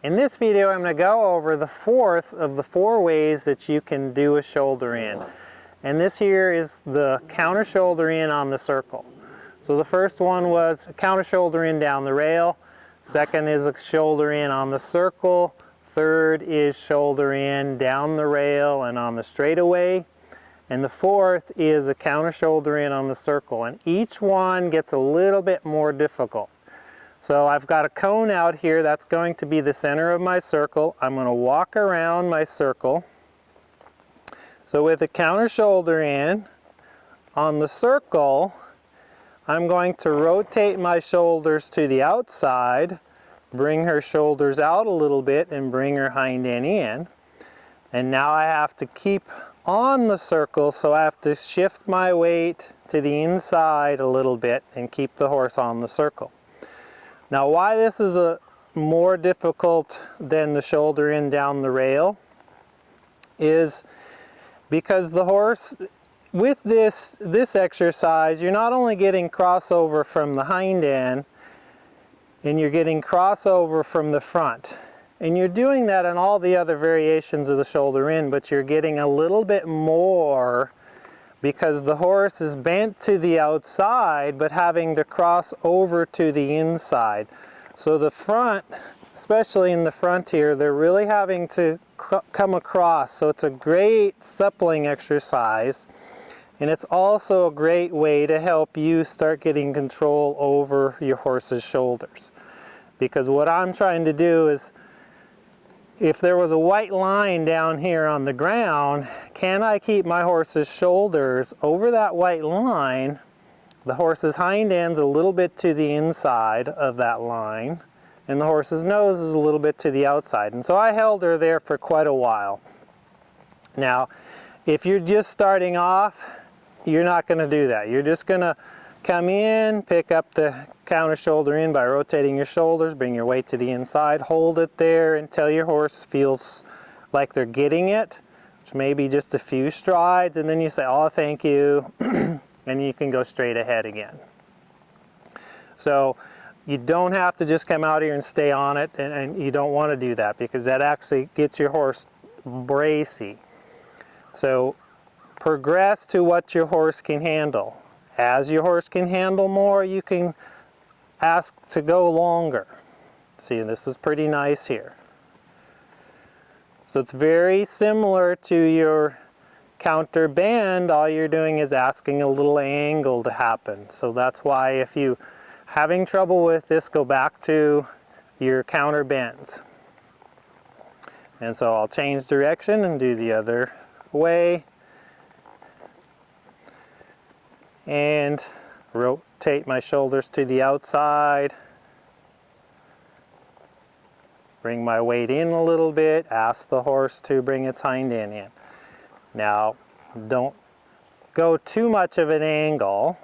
In this video, I'm going to go over the fourth of the 4 ways that you can do a shoulder in. And this here is the counter shoulder in on the circle. So the first one was a counter shoulder in down the rail. Second is a shoulder in on the circle. Third is shoulder in down the rail and on the straightaway. And the fourth is a counter shoulder in on the circle. And each one gets a little bit more difficult. So I've got a cone out here, that's going to be the center of my circle. I'm going to walk around my circle. So with a counter shoulder in on the circle, I'm going to rotate my shoulders to the outside, bring her shoulders out a little bit and bring her hind end in. And now I have to keep on the circle, so I have to shift my weight to the inside a little bit and keep the horse on the circle. Now why this is more difficult than the shoulder in down the rail is because the horse, with this exercise, you're not only getting crossover from the hind end, and you're getting crossover from the front. And you're doing that in all the other variations of the shoulder in, but you're getting a little bit more because the horse is bent to the outside but having to cross over to the inside. So the front, especially in the front here, they're really having to come across. So it's a great suppling exercise, and it's also a great way to help you start getting control over your horse's shoulders. Because what I'm trying to do is, if there was a white line down here on the ground, can I keep my horse's shoulders over that white line, the horse's hind end's a little bit to the inside of that line, and the horse's nose is a little bit to the outside. And so I held her there for quite a while. Now, if you're just starting off, you're not going to do that. You're just going to come in, pick up the counter shoulder in by rotating your shoulders, bring your weight to the inside, hold it there until your horse feels like they're getting it, which may be just a few strides, and then you say, oh, thank you, and you can go straight ahead again. So you don't have to just come out here and stay on it, and you don't want to do that because that actually gets your horse bracy. So progress to what your horse can handle. As your horse can handle more, you can ask to go longer. See, this is pretty nice here. So it's very similar to your counter bend. All you're doing is asking a little angle to happen. So that's why if you having trouble with this, go back to your counter bends. And so I'll change direction and do the other way. And rotate my shoulders to the outside. Bring my weight in a little bit. Ask the horse to bring its hind end in. Now, don't go too much of an angle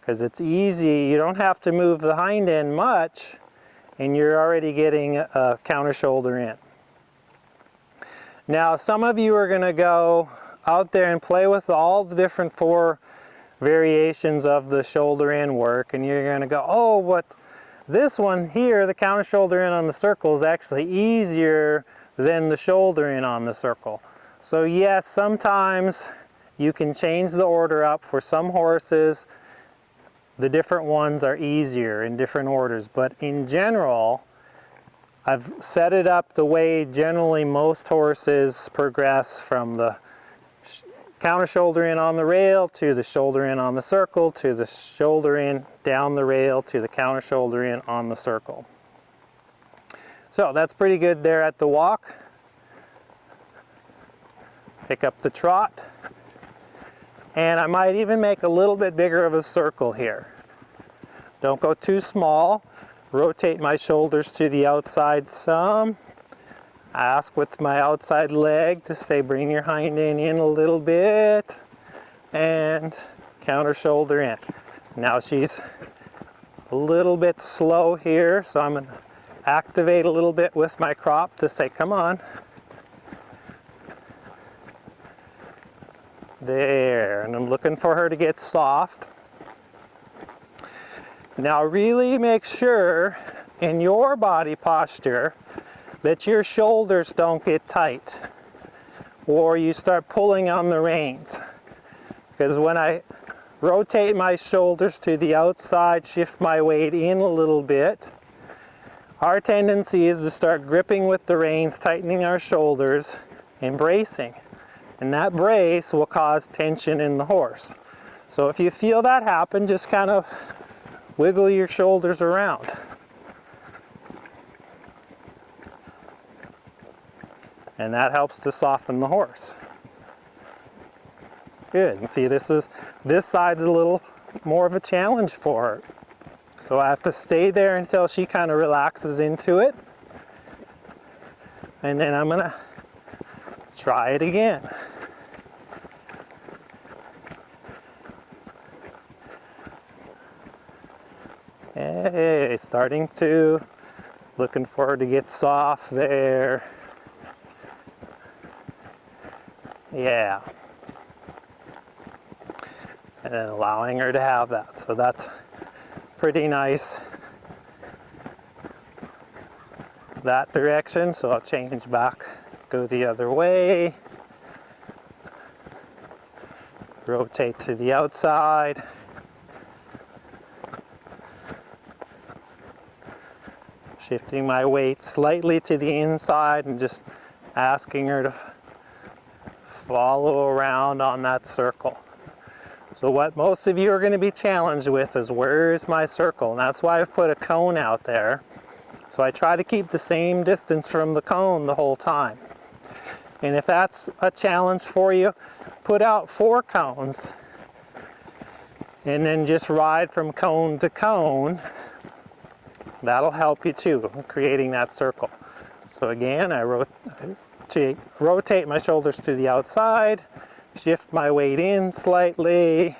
because it's easy. You don't have to move the hind end much and you're already getting a counter shoulder in. Now, some of you are going to go out there and play with all the different 4 variations of the shoulder in work, and you're going to go, oh, what this one here, the counter shoulder in on the circle, is actually easier than the shoulder in on the circle. So yes, sometimes you can change the order up. For some horses, the different ones are easier in different orders, but in general, I've set it up the way generally most horses progress from the counter shoulder in on the rail to the shoulder in on the circle to the shoulder in down the rail to the counter shoulder in on the circle. So that's pretty good there at the walk. Pick up the trot. And I might even make a little bit bigger of a circle here. Don't go too small. Rotate my shoulders to the outside some. Ask with my outside leg to say bring your hind end in a little bit and counter shoulder in. Now she's a little bit slow here, so I'm going to activate a little bit with my crop to say come on. There, and I'm looking for her to get soft. Now really make sure in your body posture that your shoulders don't get tight or you start pulling on the reins. Because when I rotate my shoulders to the outside, shift my weight in a little bit, our tendency is to start gripping with the reins, tightening our shoulders, and bracing. And that brace will cause tension in the horse. So if you feel that happen, just kind of wiggle your shoulders around. And that helps to soften the horse. Good. And see, this side's a little more of a challenge for her. So I have to stay there until she kind of relaxes into it. And then I'm gonna try it again. Hey, starting to, looking for her to get soft there. Yeah. And then allowing her to have that. So that's pretty nice. That direction, so I'll change back, go the other way. Rotate to the outside. Shifting my weight slightly to the inside and just asking her to follow around on that circle. So what most of you are going to be challenged with is, where is my circle? And that's why I've put a cone out there. So I try to keep the same distance from the cone the whole time. And if that's a challenge for you, put out 4 cones and then just ride from cone to cone. That'll help you too, creating that circle. So again, I rotate my shoulders to the outside, shift my weight in slightly,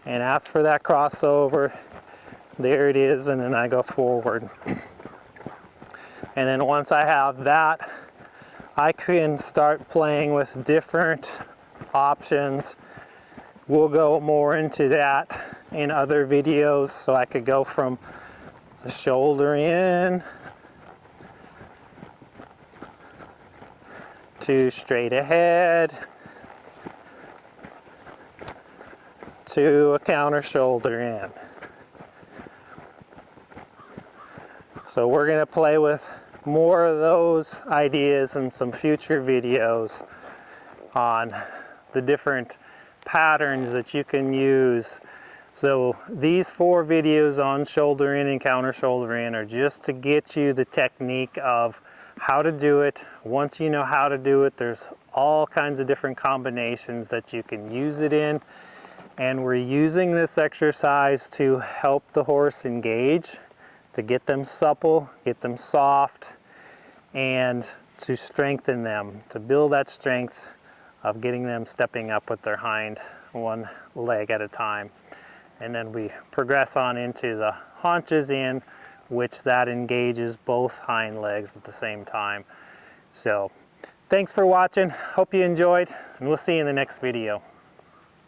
and ask for that crossover. There it is, and then I go forward. And then once I have that, I can start playing with different options. We'll go more into that in other videos, so I could go from the shoulder in to straight ahead to a counter shoulder in. So we're going to play with more of those ideas in some future videos on the different patterns that you can use. So these 4 videos on shoulder in and counter shoulder in are just to get you the technique of how to do it. Once you know how to do it, there's all kinds of different combinations that you can use it in. And we're using this exercise to help the horse engage, to get them supple, get them soft, and to strengthen them, to build that strength of getting them stepping up with their hind one leg at a time. And then we progress on into the haunches in, which that engages both hind legs at the same time. So thanks for watching. Hope you enjoyed, and we'll see you in the next video.